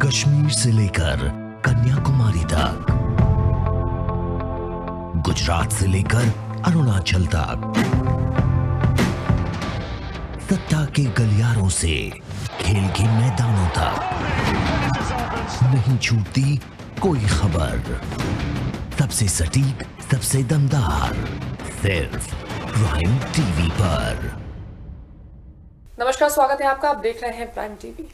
कश्मीर से लेकर कन्याकुमारी तक, गुजरात से लेकर अरुणाचल तक, सत्ता के गलियारों से खेल के मैदानों तक, नहीं छूटती कोई खबर। सबसे सटीक, सबसे दमदार, सिर्फ प्राइम टीवी पर। नमस्कार, स्वागत है आपका। आप देख रहे हैं प्राइम टीवी।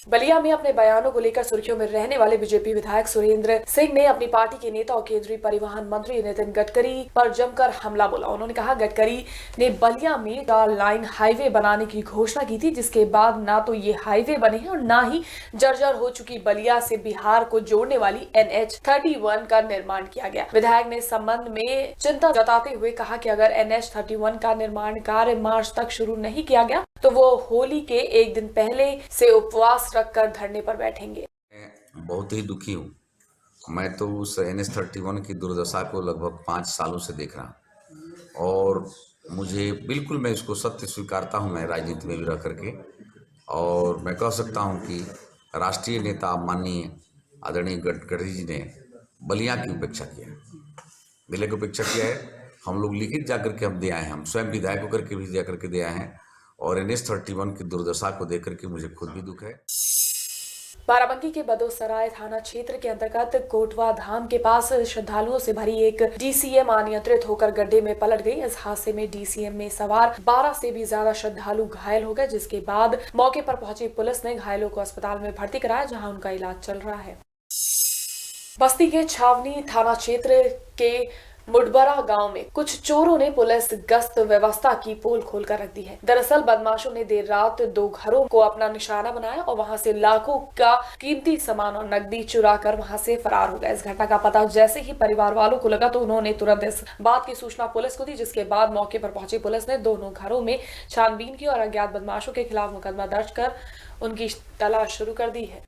बलिया में अपने बयानों को लेकर सुर्खियों में रहने वाले बीजेपी विधायक सुरेंद्र सिंह ने अपनी पार्टी के नेता और केंद्रीय परिवहन मंत्री नितिन गडकरी पर जमकर हमला बोला। उन्होंने कहा, गडकरी ने बलिया में 4 लाइन हाईवे बनाने की घोषणा की थी, जिसके बाद ना तो ये हाईवे बने हैं और ना ही जर्जर हो चुकी बलिया से बिहार को जोड़ने वाली NH 31 का निर्माण किया गया। विधायक ने इस संबंध में चिंता जताते हुए कहा कि अगर NH 31 का निर्माण कार्य मार्च तक शुरू नहीं किया गया तो वो होली के एक दिन पहले से उपवास रखकर धरने पर बैठेंगे। बहुत ही दुखी हूँ। मैं तो उस NH 31 की दुर्दशा को लगभग 5 सालों से देख रहा हूँ और मुझे बिल्कुल, मैं इसको सत्य स्वीकारता हूँ, मैं राजनीति में भी रह करके, और मैं कह सकता हूँ कि राष्ट्रीय नेता माननीय आदरणीय गडकरी जी ने बलिया की उपेक्षा किया है, जिले की उपेक्षा किया है। हम लोग लिखित जाकर के हम दे आए हैं, हम स्वयं विधायक होकर के भी जाकर के दे आए हैं, और NH 31 की दुर्दशा को देख करके मुझे खुद भी दुख है। बाराबंकी के बदोसराय थाना क्षेत्र के अंतर्गत कोटवा धाम के पास श्रद्धालुओं से भरी एक DCM अनियंत्रित होकर गड्ढे में पलट गई। इस हादसे में DCM में सवार 12 से भी ज्यादा श्रद्धालु घायल हो गए, जिसके बाद मौके पर पहुंची पुलिस ने घायलों को अस्पताल में भर्ती कराया, जहां उनका इलाज चल रहा है। बस्ती के छावनी थाना क्षेत्र के मुडबरा गांव में कुछ चोरों ने पुलिस गश्त व्यवस्था की पोल खोलकर रख दी है। दरअसल बदमाशों ने देर रात 2 घरों को अपना निशाना बनाया और वहां से लाखों का कीमती सामान और नकदी चुरा कर वहां से फरार हो गए। इस घटना का पता जैसे ही परिवार वालों को लगा तो उन्होंने तुरंत इस बात की सूचना पुलिस को दी, जिसके बाद मौके पर पहुंची पुलिस ने दोनों घरों में छानबीन की और अज्ञात बदमाशों के खिलाफ मुकदमा दर्ज कर उनकी तलाश शुरू कर दी है।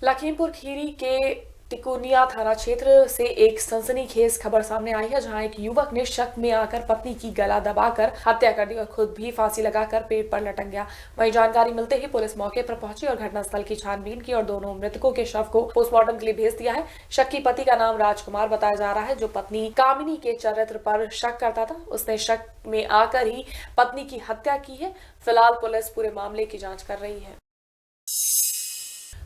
लखीमपुर खीरी के टिकोनिया थाना क्षेत्र से एक सनसनीखेज खबर सामने आई है, जहां एक युवक ने शक में आकर पत्नी की गला दबाकर हत्या कर दी और खुद भी फांसी लगाकर पेड़ पर लटक गया। वहीं जानकारी मिलते ही पुलिस मौके पर पहुंची और घटनास्थल की छानबीन की और दोनों मृतकों के शव को पोस्टमार्टम के लिए भेज दिया है। शक्की पति का नाम राजकुमार बताया जा रहा है, जो पत्नी कामिनी के चरित्र पर शक करता था। उसने शक में आकर ही पत्नी की हत्या की है। फिलहाल पुलिस पूरे मामले की जाँच कर रही है।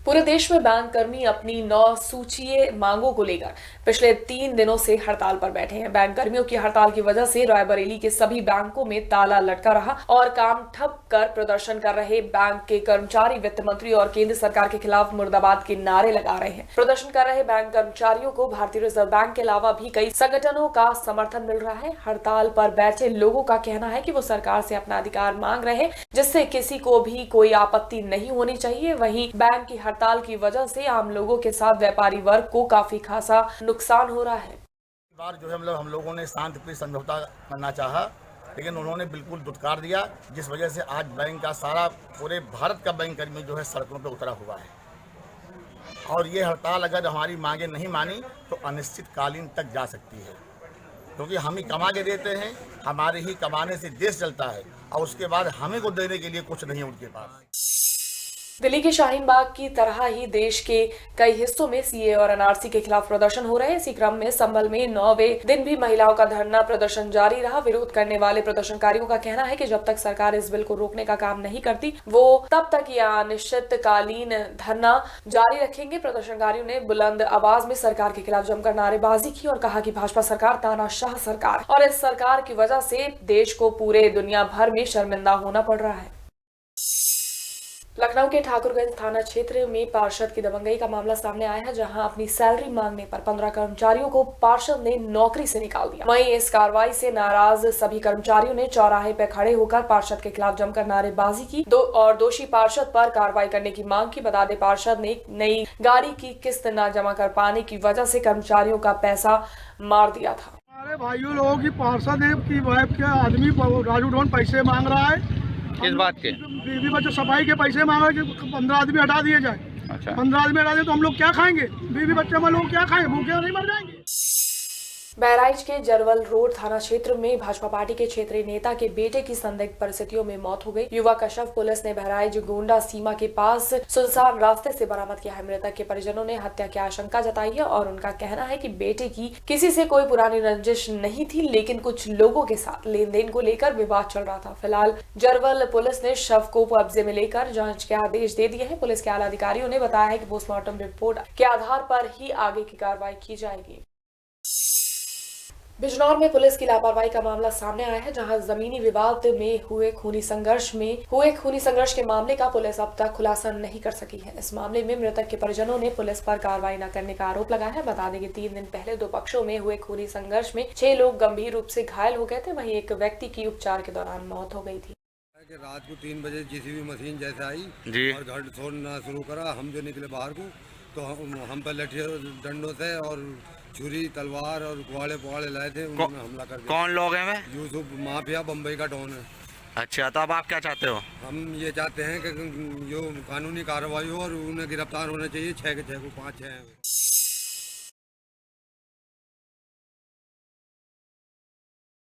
पूरे देश में बैंक कर्मी अपनी 9 सूचीय मांगों को लेकर पिछले 3 दिनों से हड़ताल पर बैठे हैं। बैंक कर्मियों की हड़ताल की वजह से रायबरेली के सभी बैंकों में ताला लटका रहा और काम ठप कर प्रदर्शन कर रहे बैंक के कर्मचारी वित्त मंत्री और केंद्र सरकार के खिलाफ मुर्दाबाद के नारे लगा रहे हैं। प्रदर्शन कर रहे बैंक कर्मचारियों को भारतीय रिजर्व बैंक के अलावा भी कई संगठनों का समर्थन मिल रहा है। हड़ताल पर बैठे लोगों का कहना है कि वो सरकार से अपना अधिकार मांग रहे हैं, जिससे किसी को भी कोई आपत्ति नहीं होनी चाहिए। वहीं बैंक की हड़ताल की वजह से आम लोगों के साथ व्यापारी वर्ग को काफी खासा नुकसान हो रहा है। बार जो है हम लोगों ने शांतिप्रिय समझौता करना चाहा, लेकिन उन्होंने बिल्कुल दुत्कार दिया, जिस वजह से आज बैंक का सारा, पूरे भारत का बैंक कर्मी जो है सड़कों पर उतरा हुआ है। और ये हड़ताल अगर हमारी मांगे नहीं मानी तो अनिश्चितकालीन तक जा सकती है, क्योंकि हम ही कमा के देते हैं, हमारे ही कमाने से देश चलता है और उसके बाद हमें को देने के लिए कुछ नहीं है उनके पास। दिल्ली के शाहीन बाग की तरह ही देश के कई हिस्सों में CA और NRC के खिलाफ प्रदर्शन हो रहे हैं। इसी क्रम में संभल में 9वें दिन भी महिलाओं का धरना प्रदर्शन जारी रहा। विरोध करने वाले प्रदर्शनकारियों का कहना है कि जब तक सरकार इस बिल को रोकने का काम नहीं करती, वो तब तक यह अनिश्चितकालीन धरना जारी रखेंगे। प्रदर्शनकारियों ने बुलंद आवाज में सरकार के खिलाफ जमकर नारेबाजी की और कहा कि भाजपा सरकार तानाशाह सरकार, और इस सरकार की वजह से देश को पूरे दुनिया भर में शर्मिंदा होना पड़ रहा है। लखनऊ के ठाकुरगंज थाना क्षेत्र में पार्षद की दबंगई का मामला सामने आया है, जहां अपनी सैलरी मांगने पर 15 कर्मचारियों को पार्षद ने नौकरी से निकाल दिया। वहीं इस कार्रवाई से नाराज सभी कर्मचारियों ने चौराहे पर खड़े होकर पार्षद के खिलाफ जमकर नारेबाजी की और दोषी पार्षद पर कार्रवाई करने की मांग की। बता दें, पार्षद ने नई गाड़ी की किस्त न जमा कर पाने की वजह से कर्मचारियों का पैसा मार दिया था। अरे भाइयों, लोगों की पार्षद है की वाइफ के आदमी राजू ढोन पैसे मांग रहा है। किस बात के? बीवी बच्चों सफाई के पैसे मांगा कि 15 आदमी हटा दिए जाए। अच्छा। 15 आदमी हटा दिए तो हम लोग क्या खाएंगे? बीवी बच्चे में लोग क्या खाएंगे? भूखे नहीं मर जाएंगे। बहराइच के जरवल रोड थाना क्षेत्र में भाजपा पार्टी के क्षेत्रीय नेता के बेटे की संदिग्ध परिस्थितियों में मौत हो गई। युवक का शव पुलिस ने बहराइच गोंडा सीमा के पास सुनसान रास्ते से बरामद किया है। मृतक के परिजनों ने हत्या की आशंका जताई है और उनका कहना है कि बेटे की किसी से कोई पुरानी रंजिश नहीं थी, लेकिन कुछ लोगों के साथ लेन देन को लेकर विवाद चल रहा था। फिलहाल जरवल पुलिस ने शव को कब्जे में लेकर जाँच के आदेश दे दिए हैं। पुलिस के आला अधिकारियों ने बताया है कि पोस्टमार्टम रिपोर्ट के आधार पर ही आगे की कार्रवाई की जाएगी। बिजनौर में पुलिस की लापरवाही का मामला सामने आया है, जहां जमीनी विवाद में हुए खूनी संघर्ष के मामले का पुलिस अब तक खुलासा नहीं कर सकी है। इस मामले में मृतक के परिजनों ने पुलिस पर कार्रवाई न करने का आरोप लगाया है। बता दें कि 3 दिन पहले 2 पक्षों में हुए खूनी संघर्ष में 6 लोग गंभीर रूप से घायल हो गए थे। वहीं एक व्यक्ति की उपचार के दौरान मौत हो गई थी। रात को 3 बजे जेसीबी मशीन जैसे आई और घर छोड़ना शुरू करा। हम जो निकले बाहर को तो हम पर लठिया डंडों से और छुरी तलवार और कुआड़े लाए थे। उन्होंने हमला कर दिया। कौन लोग हैं? मैं यूसुफ माफिया बम्बई का डॉन है। अच्छा, तो अब आप क्या चाहते हो? हम ये चाहते हैं कि जो कानूनी कार्रवाई हो और उन्हें गिरफ्तार होना चाहिए। 6 के 6 को 5 6